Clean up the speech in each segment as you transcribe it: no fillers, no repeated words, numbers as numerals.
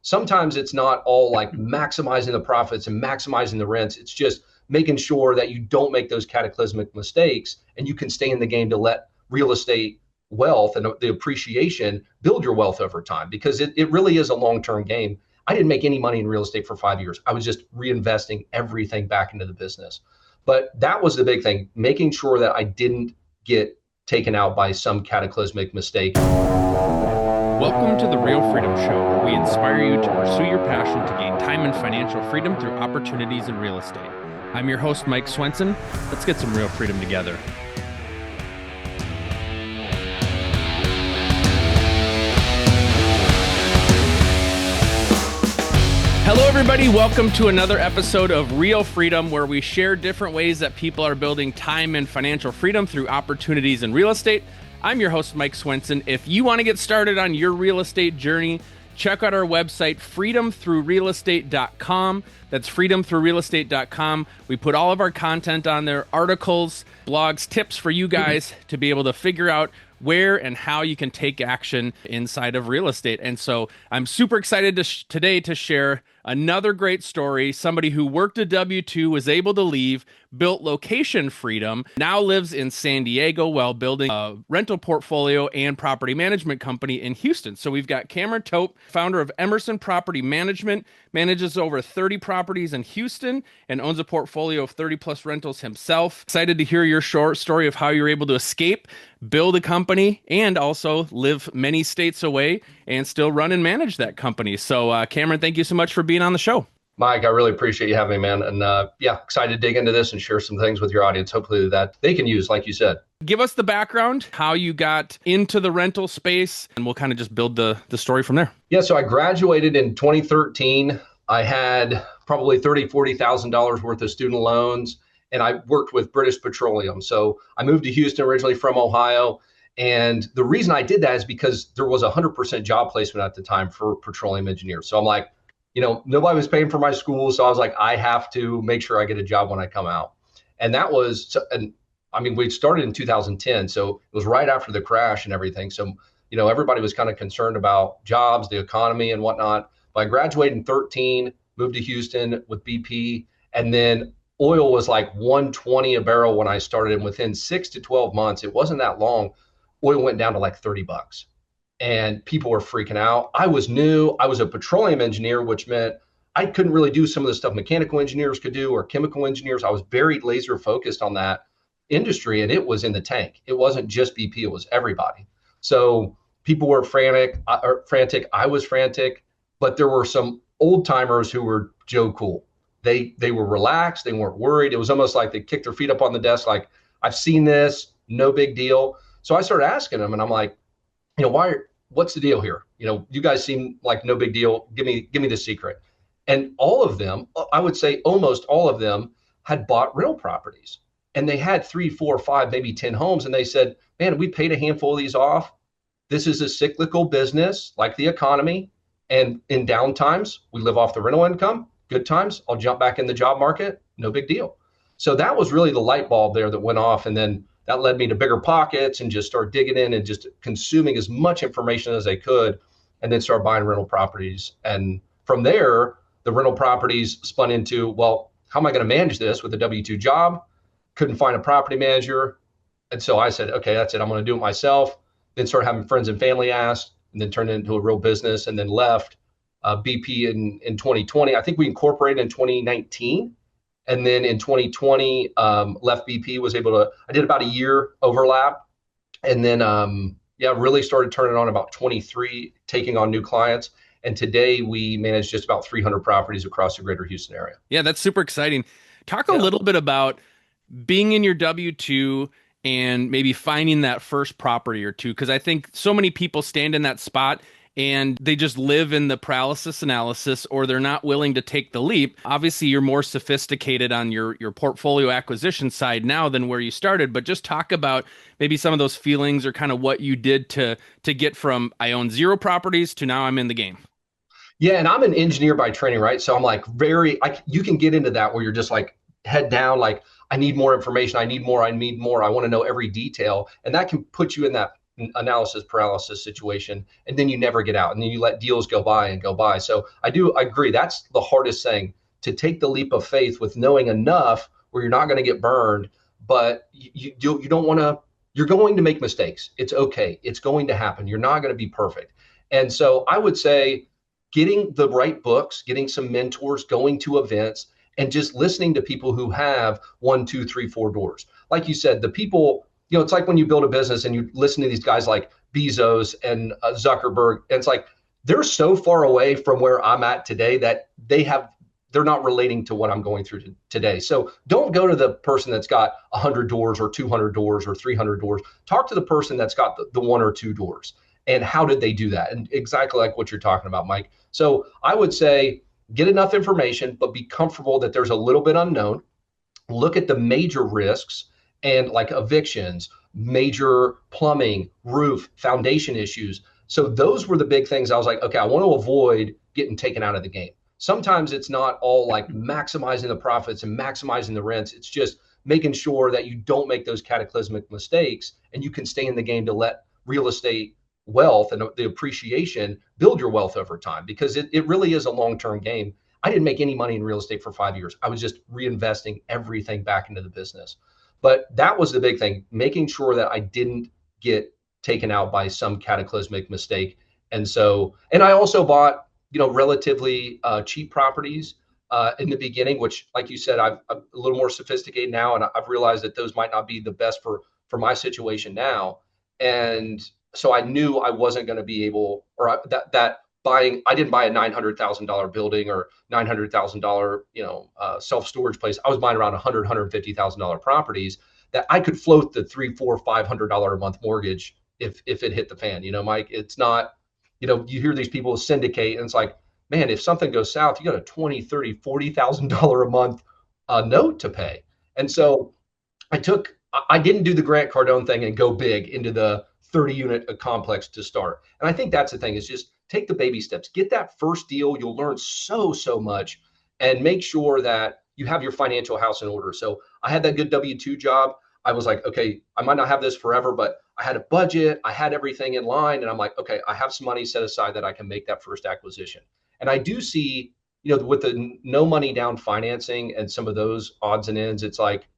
sometimes it's not all like maximizing the profits and maximizing the rents. It's just making sure that you don't make those cataclysmic mistakes and you can stay in the game to let real estate wealth and the appreciation build your wealth over time, because it really is a long-term game. I didn't make any money in real estate for 5 years. I was just reinvesting everything back into the business. But that was the big thing, making sure that I didn't get taken out by some cataclysmic mistake. Welcome to the Real Freedom Show, where we inspire you to pursue your passion to gain time and financial freedom through opportunities in real estate. I'm your host, Mike Swenson. Let's get some real freedom together. Hello, everybody. Welcome to another episode of Real Freedom, where we share different ways that people are building time and financial freedom through opportunities in real estate. I'm your host, Mike Swenson. If you want to get started on your real estate journey, check out our website, freedomthroughrealestate.com. That's freedomthroughrealestate.com. We put all of our content on there, articles, blogs, tips for you guys to be able to figure out where and how you can take action inside of real estate. And so I'm super excited today to share another great story. Somebody who worked a W-2, was able to leave, built location freedom, now lives in San Diego while building a rental portfolio and property management company in Houston. So we've got Cameron Tope, founder of Emerson Property Management, manages over 30 properties in Houston and owns a portfolio of 30 plus rentals himself. Excited to hear your short story of how you're able to escape, build a company, and also live many states away and still run and manage that company. So Cameron, thank you so much for being on the show. Mike, I really appreciate you having me, man. And excited to dig into this and share some things with your audience, hopefully that they can use, like you said. Give us the background, how you got into the rental space, and we'll kind of just build the story from there. Yeah, so I graduated in 2013. I had probably $30,000-$40,000 worth of student loans, and I worked with British Petroleum. So I moved to Houston originally from Ohio. And the reason I did that is because there was 100% job placement at the time for petroleum engineers. So I'm like, nobody was paying for my school. So I was like, I have to make sure I get a job when I come out. And that was, we started in 2010. So it was right after the crash and everything. So, everybody was kind of concerned about jobs, the economy and whatnot. But I graduated in 13, moved to Houston with BP. And then oil was like 120 a barrel when I started. And within 6 to 12 months, it wasn't that long, oil went down to like $30. And people were freaking out. I was new. I was a petroleum engineer, which meant I couldn't really do some of the stuff mechanical engineers could do or chemical engineers. I was very laser focused on that industry, and it was in the tank. It wasn't just BP, it was everybody. So people were frantic. I was frantic, but there were some old timers who were Joe Cool. They were relaxed. They weren't worried. It was almost like they kicked their feet up on the desk, like, I've seen this, no big deal. So I started asking them, and I'm like, what's the deal here? You guys seem like no big deal. Give me the secret. And all of them, I would say almost all of them, had bought rental properties, and they had 3, 4, 5, maybe 10 homes. And they said, man, we paid a handful of these off. This is a cyclical business like the economy. And in down times, we live off the rental income. Good times, I'll jump back in the job market. No big deal. So that was really the light bulb there that went off. And then that led me to bigger pockets and just start digging in and just consuming as much information as I could, and then start buying rental properties. And from there, the rental properties spun into, well, how am I going to manage this with a W-2 job? Couldn't find a property manager. And so I said, okay, that's it. I'm going to do it myself. Then started having friends and family ask, and then turned it into a real business, and then left BP in 2020. I think we incorporated in 2019. And then in 2020, left BP, I did about a year overlap. And then, really started turning on about 23, taking on new clients. And today we manage just about 300 properties across the greater Houston area. Yeah, that's super exciting. Talk a little bit about being in your W-2 and maybe finding that first property or two, because I think so many people stand in that spot and they just live in the paralysis analysis, or they're not willing to take the leap. Obviously, you're more sophisticated on your portfolio acquisition side now than where you started, but just talk about maybe some of those feelings or kind of what you did to get from I own 0 properties to now I'm in the game. Yeah, and I'm an engineer by training, right? So I'm like you can get into that where you're just like head down, like I need more information, I need more, I want to know every detail. And that can put you in that analysis paralysis situation, and then you never get out, and then you let deals go by and go by. So I agree. That's the hardest thing, to take the leap of faith with knowing enough where you're not going to get burned, but you don't want to. You're going to make mistakes. It's okay. It's going to happen. You're not going to be perfect. And so I would say getting the right books, getting some mentors, going to events, and just listening to people who have 1, 2, 3, 4 doors. Like you said, the people, it's like when you build a business and you listen to these guys like Bezos and Zuckerberg, and it's like they're so far away from where I'm at today that they're not relating to what I'm going through today. So don't go to the person that's got 100 doors or 200 doors or 300 doors. Talk to the person that's got the 1 or 2 doors. And how did they do that? And exactly like what you're talking about, Mike. So I would say get enough information, but be comfortable that there's a little bit unknown. Look at the major risks, and like evictions, major plumbing, roof, foundation issues. So those were the big things. I was like, okay, I want to avoid getting taken out of the game. Sometimes it's not all like maximizing the profits and maximizing the rents. It's just making sure that you don't make those cataclysmic mistakes, and you can stay in the game to let real estate wealth and the appreciation build your wealth over time, because it really is a long-term game. I didn't make any money in real estate for 5 years. I was just reinvesting everything back into the business. But that was the big thing, making sure that I didn't get taken out by some cataclysmic mistake. And I also bought, relatively cheap properties in the beginning, which, like you said, I'm a little more sophisticated now, and I've realized that those might not be the best for my situation now. And so I knew I wasn't going to be able, or that buying, I didn't buy a $900,000 building or $900,000, self-storage place. I was buying around $150,000 properties that I could float the $300, $400, $500 a month mortgage if it hit the fan. Mike, it's not, you hear these people syndicate, and it's like, man, if something goes south, you got a $20,000, $30,000, $40,000 a month note to pay. And so I didn't do the Grant Cardone thing and go big into the 30-unit complex to start. And I think that's the thing, is just take the baby steps, get that first deal. You'll learn so much, and make sure that you have your financial house in order. So I had that good W-2 job. I was like, okay, I might not have this forever, but I had a budget, I had everything in line, and I'm like, okay, I have some money set aside that I can make that first acquisition. And I do see, with the no money down financing and some of those odds and ends, it's like,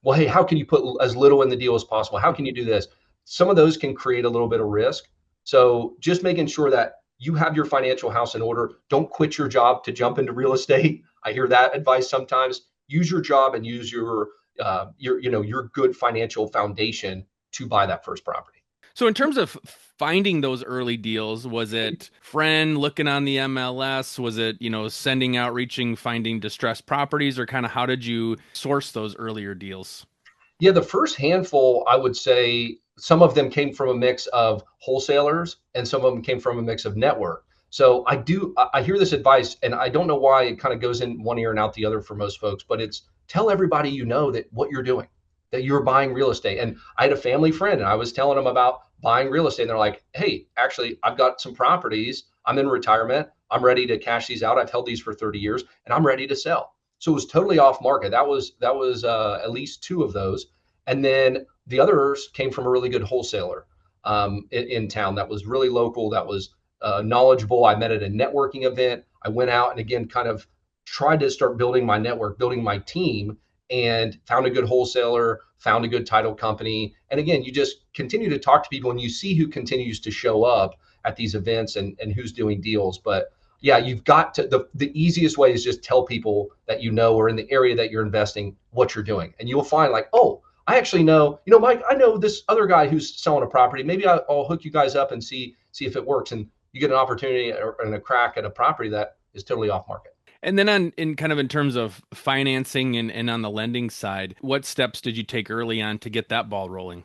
well, hey, how can you put as little in the deal as possible? How can you do this? Some of those can create a little bit of risk. So just making sure that you have your financial house in order. Don't quit your job to jump into real estate. I hear that advice sometimes. Use your job and use your good financial foundation to buy that first property. So in terms of finding those early deals, was it friend looking on the MLS? Was it, sending out, reaching, finding distressed properties, or kind of how did you source those earlier deals? Yeah, the first handful, I would say some of them came from a mix of wholesalers and some of them came from a mix of network. So I hear this advice, and I don't know why it kind of goes in one ear and out the other for most folks, but it's tell everybody that what you're doing, that you're buying real estate. And I had a family friend, and I was telling them about buying real estate. And they're like, hey, actually, I've got some properties. I'm in retirement. I'm ready to cash these out. I've held these for 30 years, and I'm ready to sell. So it was totally off market. That was at least 2 of those. And then the others came from a really good wholesaler in town that was really local, that was knowledgeable. I met at a networking event. I went out and again, kind of tried to start building my network, building my team, and found a good wholesaler, found a good title company. And again, you just continue to talk to people and you see who continues to show up at these events and who's doing deals. But yeah, you've got to, the easiest way is just tell people that or in the area that you're investing what you're doing. And you'll find like, oh, I actually know, Mike, I know this other guy who's selling a property. Maybe I'll hook you guys up and see if it works. And you get an opportunity and a crack at a property that is totally off market. And then in terms of financing and on the lending side, what steps did you take early on to get that ball rolling?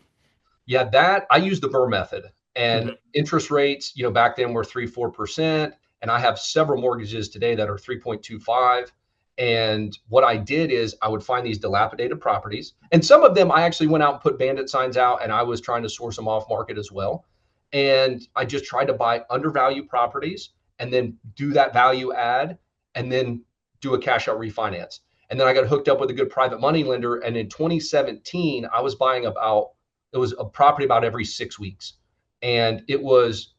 Yeah, I use the Burr method, and interest rates, back then were 3-4%. And I have several mortgages today that are 3.25. And what I did is I would find these dilapidated properties, and some of them I actually went out and put bandit signs out, and I was trying to source them off market as well. And I just tried to buy undervalued properties and then do that value add and then do a cash out refinance. And then I got hooked up with a good private money lender. And in 2017, I was buying it was a property about every 6 weeks. And it was,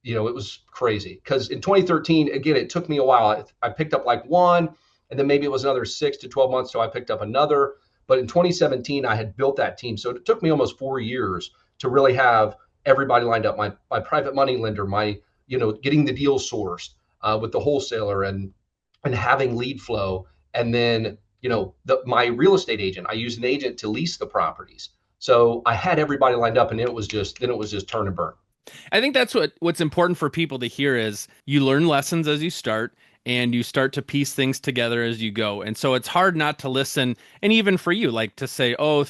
it was crazy because in 2013, again, it took me a while. I picked up like one, and then maybe it was another 6 to 12 months. So I picked up another. But in 2017, I had built that team. So it took me almost 4 years to really have everybody lined up. My private money lender, my, getting the deal sourced with the wholesaler and having lead flow. And then, my real estate agent, I used an agent to lease the properties. So I had everybody lined up, and then it was just turn and burn. I think that's what's important for people to hear is you learn lessons as you start and you start to piece things together as you go. And so it's hard not to listen. And even for you, like to say, oh,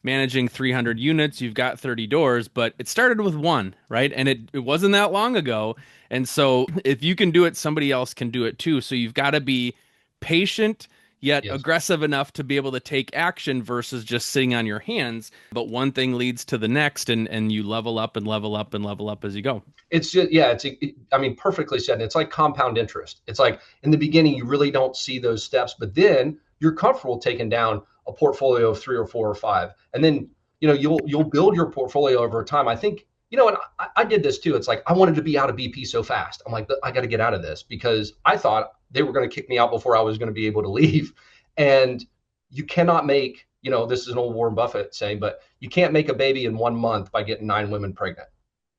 managing 300 units, you've got 30 doors, but it started with one, right? And it wasn't that long ago. And so if you can do it, somebody else can do it too. So you've got to be patient yet Yes. aggressive enough to be able to take action versus just sitting on your hands. But one thing leads to the next, and you level up and level up and level up as you go. It's just, yeah, I mean, perfectly said. It's like compound interest. It's like in the beginning, you really don't see those steps, but then you're comfortable taking down a portfolio of 3 or 4 or 5. And then, you'll build your portfolio over time. I think, and I did this too. It's like, I wanted to be out of BP so fast. I'm like, I got to get out of this because I thought they were going to kick me out before I was going to be able to leave. And you cannot make, this is an old Warren Buffett saying, but you can't make a baby in 1 month by getting 9 women pregnant.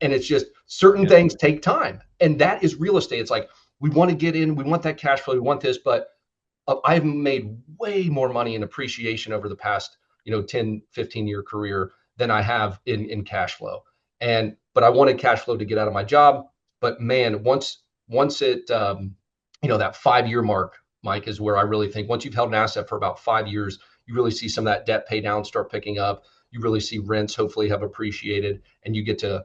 And it's just certain things take time. And that is real estate. It's like, we want to get in, we want that cash flow, we want this, but I've made way more money in appreciation over the past, 10, 15-year career than I have in cash flow. But I wanted cash flow to get out of my job. But man, once it, that 5-year mark, Mike, is where I really think once you've held an asset for about 5 years, you really see some of that debt pay down start picking up. You really see rents hopefully have appreciated, and you get to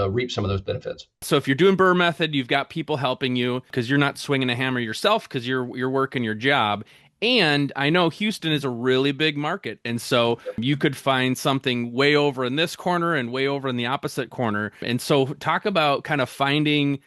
reap some of those benefits. So if you're doing Burr method, you've got people helping you because you're not swinging a hammer yourself because you're working your job. And I know Houston is a really big market. And so you could find something way over in this corner and way over in the opposite corner. And so talk about kind of finding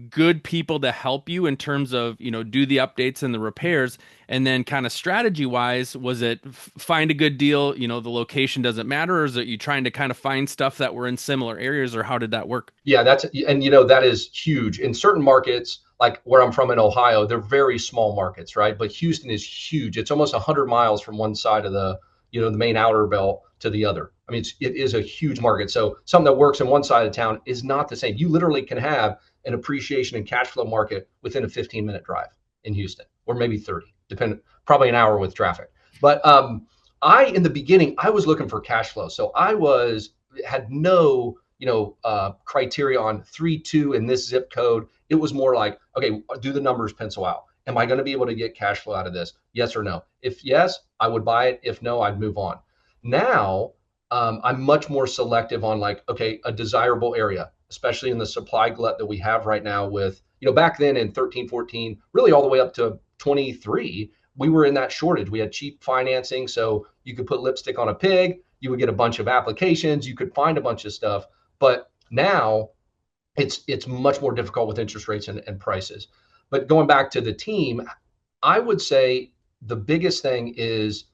good people to help you in terms of, do the updates and the repairs. And then kind of strategy wise, was it find a good deal, the location doesn't matter, or is it you trying to kind of find stuff that were in similar areas, or how did that work? Yeah, and that is huge. In certain markets, like where I'm from in Ohio, they're very small markets, right? But Houston is huge. It's almost 100 miles from one side of the main outer belt to the other. I mean, it is a huge market. So something that works in one side of town is not the same. You literally can have an appreciation and cash flow market within a 15-minute drive in Houston, or maybe 30, probably an hour with traffic. But in the beginning, I was looking for cash flow. So I had no, criteria on 3-2 in this zip code. It was more like, okay, do the numbers pencil out? Am I going to be able to get cash flow out of this? Yes or no? If yes, I would buy it. If no, I'd move on. Now, I'm much more selective on like, okay, a desirable area, especially in the supply glut that we have right now with, back then in 13, 14, really all the way up to 23, we were in that shortage. We had cheap financing. So you could put lipstick on a pig, you would get a bunch of applications, you could find a bunch of stuff. But now it's much more difficult with interest rates and prices. But going back to the team, I would say the biggest thing is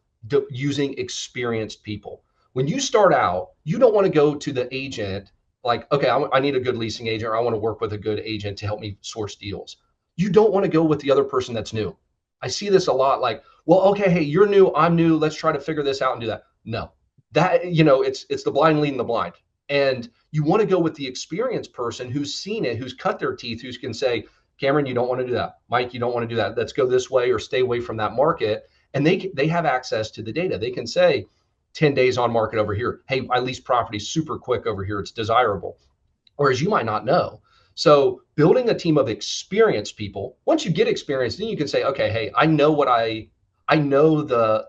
using experienced people. When you start out, you don't want to go to the agent like, okay, I need a good leasing agent, or I want to work with a good agent to help me source deals. You don't want to go with the other person that's new. I see this a lot, like, well, okay, hey, you're new, I'm new, let's try to figure this out and do that. No, that, it's the blind leading the blind. And you want to go with the experienced person who's seen it, who's cut their teeth, who can say, Cameron, you don't want to do that. Mike, you don't want to do that. Let's go this way or stay away from that market. And they have access to the data. They can say 10 days on market over here. Hey, I lease property super quick over here. It's desirable. Whereas you might not know. So building a team of experienced people, once you get experience, then you can say, okay, hey, I know the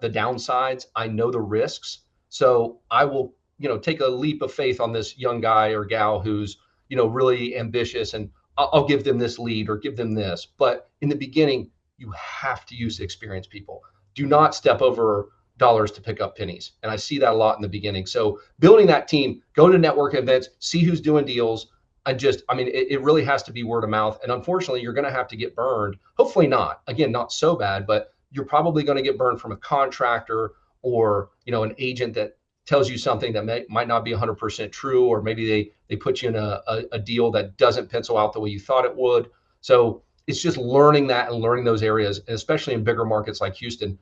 downsides. I know the risks. So I will, take a leap of faith on this young guy or gal who's, really ambitious, and I'll give them this lead or give them this. But in the beginning, you have to use experienced people. Do not step over dollars to pick up pennies. And I see that a lot in the beginning. So building that team, go to network events, see who's doing deals. It really has to be word of mouth. And unfortunately, you're going to have to get burned. Hopefully not. Again, not so bad, but you're probably going to get burned from a contractor or, an agent that tells you something that might not be 100% true, or maybe they put you in a deal that doesn't pencil out the way you thought it would. So it's just learning that and learning those areas, and especially in bigger markets like Houston.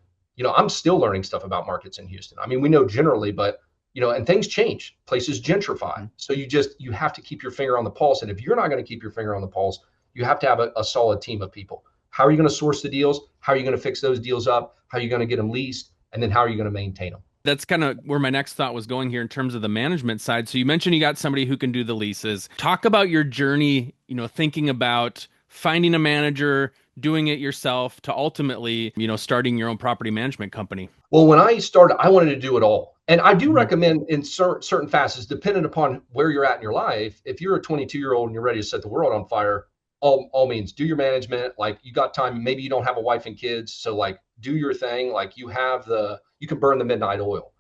I'm still learning stuff about markets in Houston. I mean, we know generally, but and things change, places gentrify. So you have to keep your finger on the pulse. And if you're not going to keep your finger on the pulse, you have to have a solid team of people. How are you going to source the deals? How are you going to fix those deals up? How are you going to get them leased? And then how are you going to maintain them? That's kind of where my next thought was going here in terms of the management side. So you mentioned you got somebody who can do the leases. Talk about your journey, thinking about finding a manager, doing it yourself to ultimately, starting your own property management company. Well, when I started, I wanted to do it all. And I do recommend in certain facets, depending upon where you're at in your life, if you're a 22-year-old and you're ready to set the world on fire, all means do your management. Like, you got time, maybe you don't have a wife and kids. So like, do your thing. Like, you can burn the midnight oil.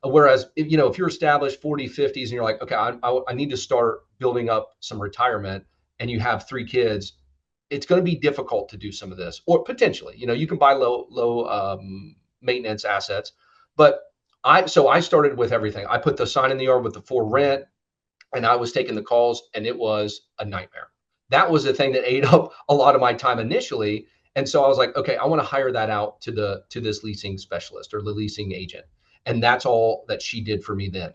Whereas if you're established 40, 50s and you're like, okay, I need to start building up some retirement, and you have 3 kids, it's going to be difficult to do some of this, or potentially, you can buy low maintenance assets. But I started with everything. I put the sign in the yard with the for rent, and I was taking the calls, and it was a nightmare. That was the thing that ate up a lot of my time initially. And so I was like, okay, I want to hire that out to this leasing specialist or the leasing agent. And that's all that she did for me then.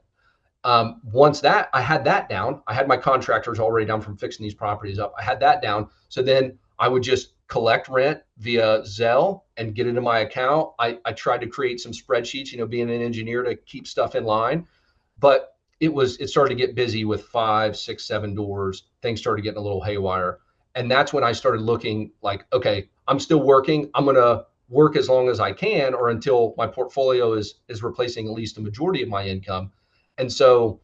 Once I had that down, I had my contractors already down from fixing these properties up. I had that down. So then I would just collect rent via Zelle and get it in my account. I tried to create some spreadsheets, being an engineer, to keep stuff in line. But it started to get busy with 5, 6, 7 doors. Things started getting a little haywire. And that's when I started looking like, okay, I'm still working. I'm going to work as long as I can, or until my portfolio is replacing at least a majority of my income. And so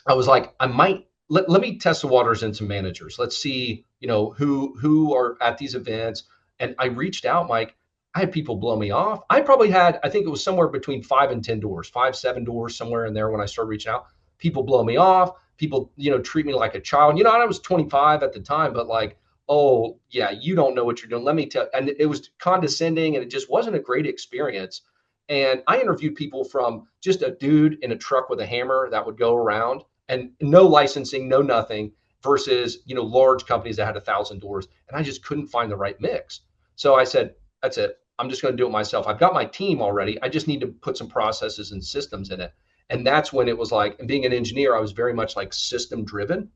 I was like, I might let me test the waters in some managers. Let's see, who are at these events. And I reached out, Mike. I had people blow me off. I think it was somewhere between 5 and 10 doors, 5, 7 doors, somewhere in there when I started reaching out. People blow me off. People, treat me like a child. I was 25 at the time, but like, oh yeah, you don't know what you're doing. Let me tell. And it was condescending, and it just wasn't a great experience. And I interviewed people from just a dude in a truck with a hammer that would go around, and no licensing, no nothing, versus, large companies that had 1,000 doors. And I just couldn't find the right mix. So I said, that's it. I'm just going to do it myself. I've got my team already. I just need to put some processes and systems in it. And that's when it was like, and being an engineer, I was very much like system driven.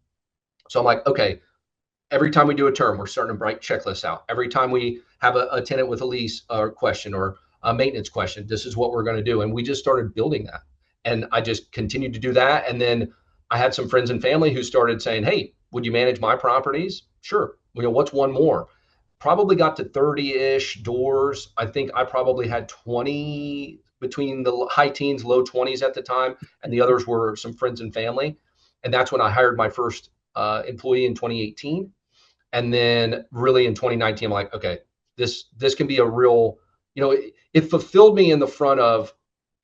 So I'm like, okay, every time we do a term, we're starting to write checklists out. Every time we have a tenant with a lease or question or a maintenance question, this is what we're going to do. And we just started building that. And I just continued to do that. And then I had some friends and family who started saying, hey, would you manage my properties? Sure. What's one more? Probably got to 30-ish doors. I think I probably had 20, between the high teens, low 20s at the time. And the others were some friends and family. And that's when I hired my first employee in 2018. And then really in 2019, I'm like, okay, this can be a real, it fulfilled me in the front of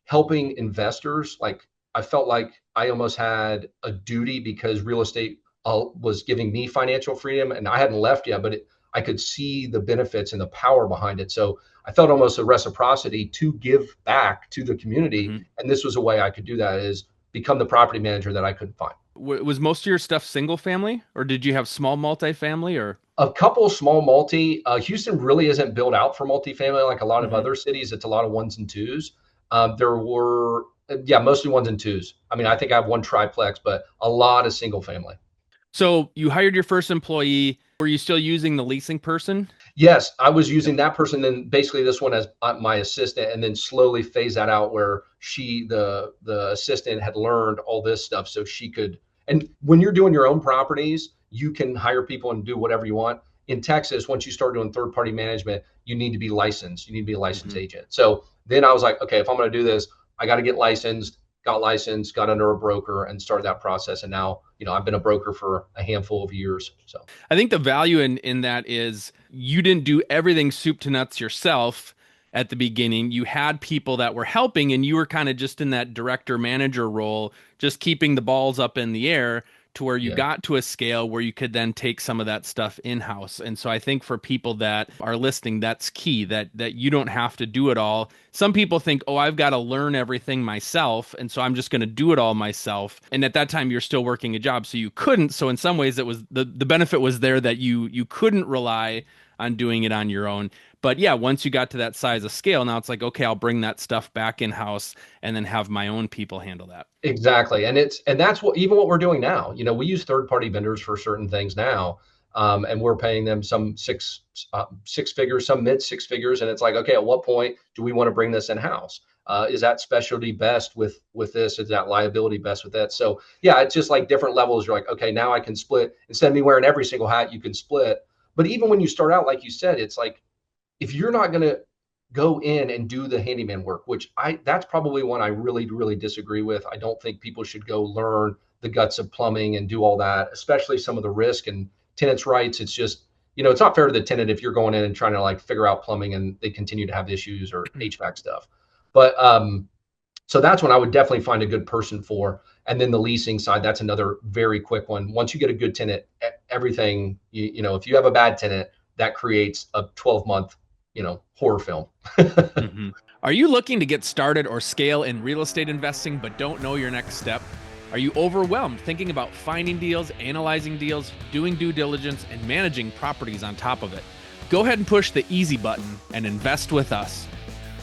helping investors. Like, I felt like I almost had a duty, because real estate was giving me financial freedom, and I hadn't left yet, but I could see the benefits and the power behind it. So I felt almost a reciprocity to give back to the community. Mm-hmm. And this was a way I could do that, is become the property manager that I couldn't find. Was most of your stuff single family, or did you have small multifamily, or? A couple of small multi. Houston really isn't built out for multifamily like a lot of other cities. It's a lot of 1s and 2s. There were, mostly 1s and 2s. I mean, I think I have one triplex, but a lot of single family. So you hired your first employee. Were you still using the leasing person? Yes, I was using that person, then basically this one as my assistant, and then slowly phase that out where the assistant had learned all this stuff so she could. And when you're doing your own properties, you can hire people and do whatever you want. In Texas, once you start doing third-party management, you need to be licensed. You need to be a licensed agent. So then I was like, okay, if I'm going to do this, I got to get licensed. Got licensed, got under a broker, and started that process. And now, I've been a broker for a handful of years. So I think the value in that is you didn't do everything soup to nuts yourself at the beginning. You had people that were helping, and you were kind of just in that director manager role, just keeping the balls up in the air, to where you Yeah. got to a scale where you could then take some of that stuff in-house. And so I think for people that are listening, that's key, that you don't have to do it all. Some people think, oh, I've got to learn everything myself, and so I'm just going to do it all myself. And at that time, you're still working a job, so you couldn't. So in some ways, it was the benefit was there that you couldn't rely on doing it on your own. But yeah, once you got to that size of scale, now it's like, okay, I'll bring that stuff back in-house and then have my own people handle that. Exactly. And that's what we're doing now. We use third party vendors for certain things now. And we're paying them some six figures, some mid six figures. And it's like, okay, at what point do we want to bring this in house? Is that specialty best with this? Is that liability best with that? So yeah, it's just like different levels. You're like, okay, now I can split. Instead of me wearing every single hat, you can split. But even when you start out, like you said, it's like, if you're not going to go in and do the handyman work, that's probably one I really, really disagree with. I don't think people should go learn the guts of plumbing and do all that, especially some of the risk and tenants' rights. It's just, it's not fair to the tenant if you're going in and trying to like figure out plumbing and they continue to have issues or HVAC stuff. But so that's when I would definitely find a good person for. And then the leasing side, that's another very quick one. Once you get a good tenant, everything, if you have a bad tenant, that creates a 12-month horror film. Mm-hmm. Are you looking to get started or scale in real estate investing but don't know your next step? Are you overwhelmed thinking about finding deals, analyzing deals, doing due diligence, and managing properties on top of it? Go ahead and push the easy button and invest with us.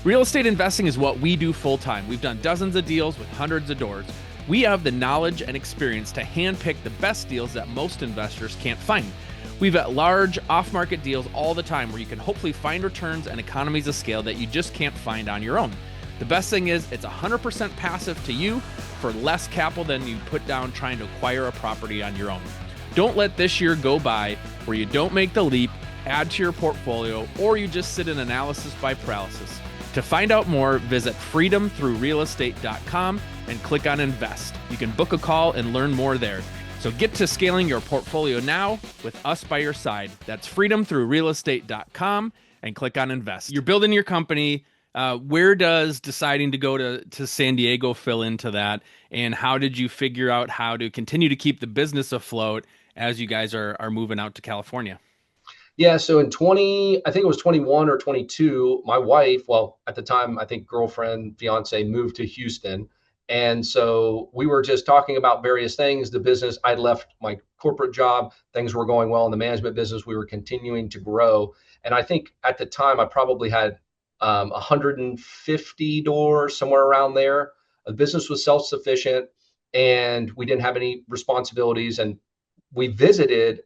Real estate investing is what we do full time. We've done dozens of deals with hundreds of doors. We have the knowledge and experience to handpick the best deals that most investors can't find. We've got large off-market deals all the time where you can hopefully find returns and economies of scale that you just can't find on your own. The best thing is it's 100% passive to you for less capital than you put down trying to acquire a property on your own. Don't let this year go by where you don't make the leap, add to your portfolio, or you just sit in analysis by paralysis. To find out more, visit freedomthroughrealestate.com and click on invest. You can book a call and learn more there. So get to scaling your portfolio now with us by your side. That's freedomthroughrealestate.com and click on invest. You're building your company. Where does deciding to go to San Diego fill into that? And how did you figure out how to continue to keep the business afloat as you guys are moving out to California? Yeah, so in I think it was 21 or 22, my wife, well, at the time, I think girlfriend, fiance, moved to Houston. And so we were just talking about various things. The business, I'd left my corporate job. Things were going well in the management business. We were continuing to grow. And I think at the time, I probably had 150 doors, somewhere around there. The business was self-sufficient and we didn't have any responsibilities. And we visited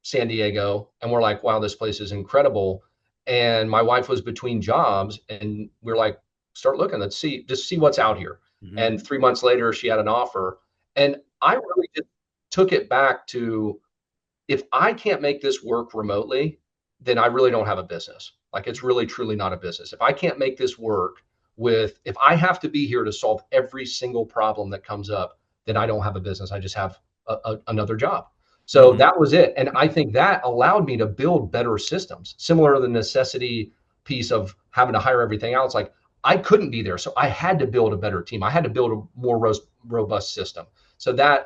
San Diego and we're like, wow, this place is incredible. And my wife was between jobs and we're like, start looking, just see what's out here. Mm-hmm. And 3 months later, she had an offer. And I really just took it back to, if I can't make this work remotely, then I really don't have a business. Like, it's really, truly not a business. If I can't make this work if I have to be here to solve every single problem that comes up, then I don't have a business. I just have another job. So mm-hmm. That was it. And I think that allowed me to build better systems, similar to the necessity piece of having to hire everything else. Like, I couldn't be there. So I had to build a better team. I had to build a more robust system. So that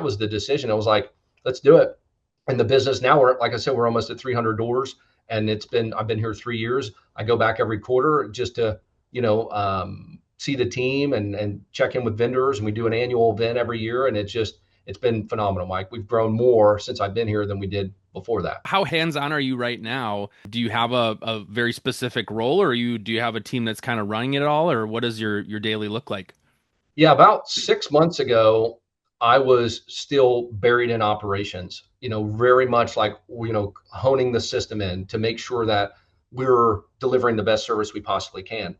was the decision. I was like, let's do it. And the business now, like I said, we're almost at 300 doors and I've been here 3 years. I go back every quarter just to, see the team and check in with vendors. And we do an annual event every year. And it's been phenomenal, Mike. We've grown more since I've been here than we did before that. How hands-on are you right now? Do you have a very specific role, or do you have a team that's kind of running it all, or what does your daily look like? Yeah, about 6 months ago, I was still buried in operations, very much like, honing the system in to make sure that we're delivering the best service we possibly can.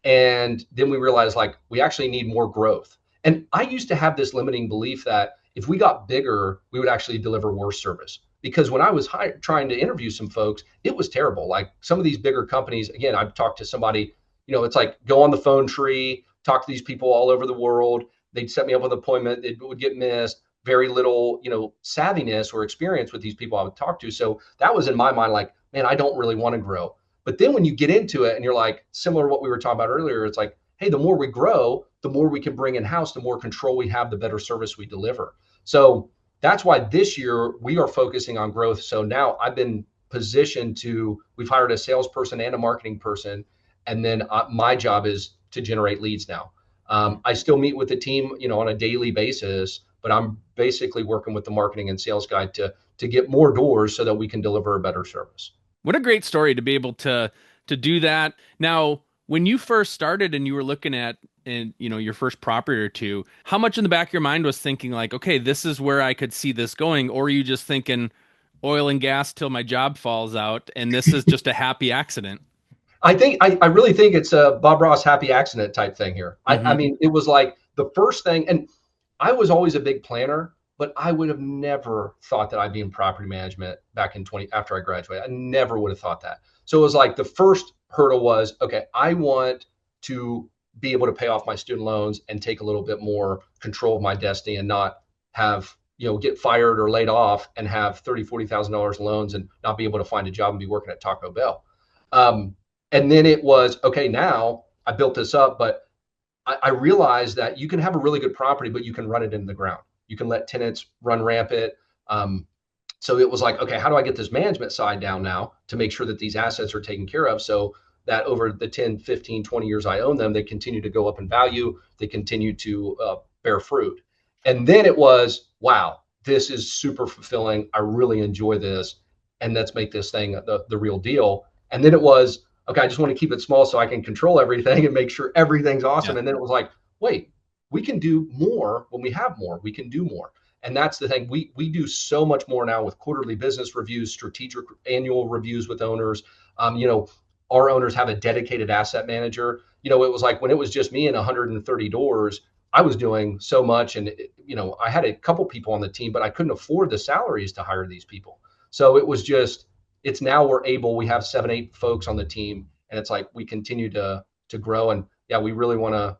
And then we realized, like, we actually need more growth. And I used to have this limiting belief that if we got bigger, we would actually deliver worse service. Because when I was trying to interview some folks, it was terrible. Like, some of these bigger companies, again, I've talked to somebody, it's like, go on the phone tree, talk to these people all over the world. They'd set me up with an appointment. It would get missed. Very little, savviness or experience with these people I would talk to. So that was in my mind, like, man, I don't really want to grow. But then when you get into it and you're like, similar to what we were talking about earlier, it's like, hey, the more we grow, the more we can bring in-house, the more control we have, the better service we deliver. So that's why this year we are focusing on growth. So now I've been positioned we've hired a salesperson and a marketing person. And then my job is to generate leads now. I still meet with the team, on a daily basis, but I'm basically working with the marketing and sales guy to get more doors so that we can deliver a better service. What a great story to be able to do that. Now, when you first started and you were looking at your first property or two, how much in the back of your mind was thinking like, okay, this is where I could see this going? Or are you just thinking oil and gas till my job falls out and this is just a happy accident? I really think it's a Bob Ross happy accident type thing here. Mm-hmm. I mean, it was like the first thing, and I was always a big planner, but I would have never thought that I'd be in property management back in after I graduated. I never would have thought that. So it was like the first hurdle was, okay, I want to be able to pay off my student loans and take a little bit more control of my destiny and not have, get fired or laid off and have $30,000-$40,000 loans and not be able to find a job and be working at Taco Bell. And then it was, okay, now I built this up, but I realized that you can have a really good property, but you can run it into the ground. You can let tenants run rampant. So it was like, okay, how do I get this management side down now to make sure that these assets are taken care of so that over the 10, 15, 20 years I own them, they continue to go up in value, they continue to bear fruit. And then it was, wow, this is super fulfilling. I really enjoy this. And let's make this thing the real deal. And then it was, okay, I just want to keep it small so I can control everything and make sure everything's awesome. Yeah. And then it was like, wait, we can do more when we have more. We can do more. And that's the thing. We do so much more now with quarterly business reviews, strategic annual reviews with owners. Our owners have a dedicated asset manager. It was like when it was just me and 130 doors, I was doing so much. And, I had a couple people on the team, but I couldn't afford the salaries to hire these people. So it was just, it's now we have 7-8 folks on the team, and it's like we continue to grow. And yeah, we really want to,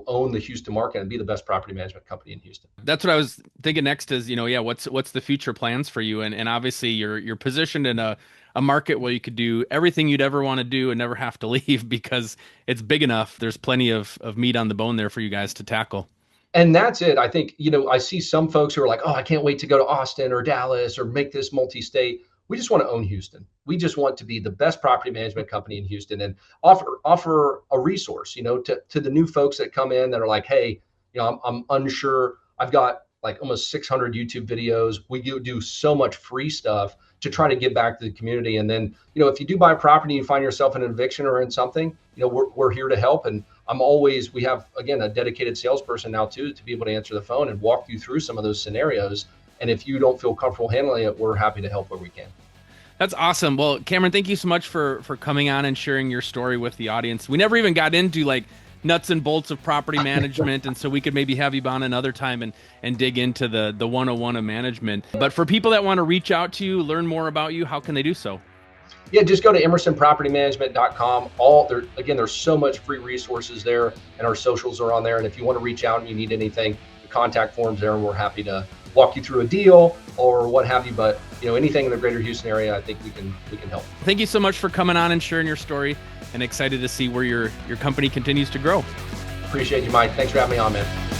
own the Houston market and be the best property management company in Houston. That's what I was thinking next is, what's the future plans for you? And obviously you're positioned in a market where you could do everything you'd ever want to do and never have to leave because it's big enough. There's plenty of meat on the bone there for you guys to tackle. And that's it. I think, I see some folks who are like, oh, I can't wait to go to Austin or Dallas or make this multi-state. We just want to own Houston. We just want to be the best property management company in Houston and offer a resource, to the new folks that come in that are like, hey, I'm unsure. I've got like almost 600 YouTube videos. We do so much free stuff to try to give back to the community. And then, if you do buy a property, you find yourself in an eviction or in something, we're here to help. And we have, again, a dedicated salesperson now too, to be able to answer the phone and walk you through some of those scenarios. And if you don't feel comfortable handling it, we're happy to help where we can. That's awesome. Well, Cameron, thank you so much for coming on and sharing your story with the audience. We never even got into like nuts and bolts of property management, and so we could maybe have you on another time and dig into the 101 of management. But for people that want to reach out to you, learn more about you, how can they do so? Yeah, just go to emersonpropertymanagement.com. There's so much free resources there, and our socials are on there. And if you want to reach out and you need anything, the contact form's there, and we're happy to walk you through a deal or what have you. But anything in the greater Houston area, I think we can help. Thank you so much for coming on and sharing your story, and excited to see where your company continues to grow. Appreciate you, Mike. Thanks for having me on, man.